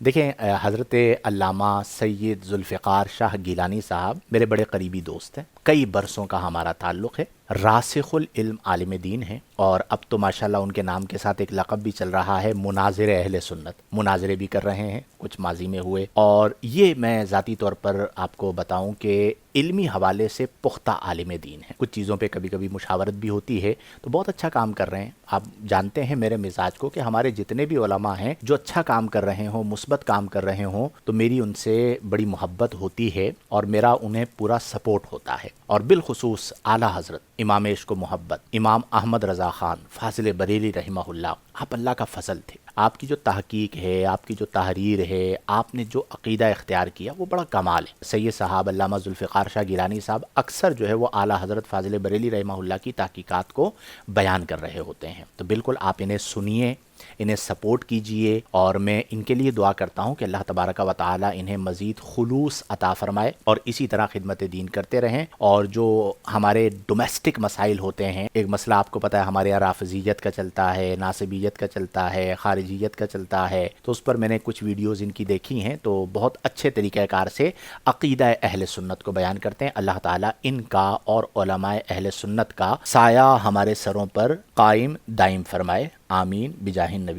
देखें, हज़रत अल्लामा सैयद ज़ुल्फ़िकार शाह गिलानी साहब मेरे बड़े करीबी दोस्त हैं। कई बरसों का हमारा ताल्लुक़ है। रासिखुल इल्म आलिम दीन हैं और अब तो माशाल्लाह उनके नाम के साथ एक लक़ब भी चल रहा है, मुनाज़िर अहले सुन्नत। मुनाज़रे भी कर रहे हैं, कुछ माजी में हुए। और ये मैं ज़ाती तौर पर आपको बताऊं कि इल्मी हवाले से पुख्ता आलिम दीन है। कुछ चीज़ों पे कभी कभी मुशावरत भी होती है, तो बहुत अच्छा काम कर रहे हैं। आप जानते हैं मेरे मिजाज को कि हमारे जितने भी उलमा हैं जो अच्छा काम कर रहे हों, मुस्बत काम कर रहे हों, तो मेरी उनसे बड़ी मोहब्बत होती है और मेरा उन्हें पूरा सपोर्ट होता है। और बिलखुसूस आला हज़रत इमाम इश्क व मोहब्बत इमाम अहमद रज़ा ख़ान फ़ाज़िल बरेली रहमहुल्लाह, आप अल्लाह का फ़ज़ल थे। आपकी जो तहकीक है, आपकी जो तहरीर है, आपने जो अक़ीदा इख्तियार किया, वो बड़ा कमाल है। सैयद साहब अल्लामा ज़ुल्फ़िकार शाह गिलानी साहब अक्सर जो है वो आला हज़रत फ़ाज़िल बरेली रहमहुल्लाह की तहकीकात को बयान कर रहे होते हैं। तो बिल्कुल आप इन्हें सुनिए, इन्हें सपोर्ट कीजिए और मैं इनके लिए दुआ करता हूँ कि अल्लाह तबारक व तआला इन्हें मज़ीद खुलूस अता फ़रमाए और इसी तरह खिदमत दीन करते रहें। और जो हमारे डोमेस्टिक मसाइल होते हैं, एक मसला आपको पता है हमारे यहाँ राफ़िज़ियत का चलता है, नासिबियत का चलता है, खारिजियत का चलता है, तो उस पर मैंने कुछ वीडियोज़ इनकी देखी हैं, तो बहुत अच्छे तरीक़ाकार से अक़ीदा अहले सुन्नत को बयान करते हैं। अल्लाह ताला इनका और उलमाए अहले सुन्नत का साया हमारे सरों पर कायम दायम फ़रमाए। आमीन बिजाहिन नबी।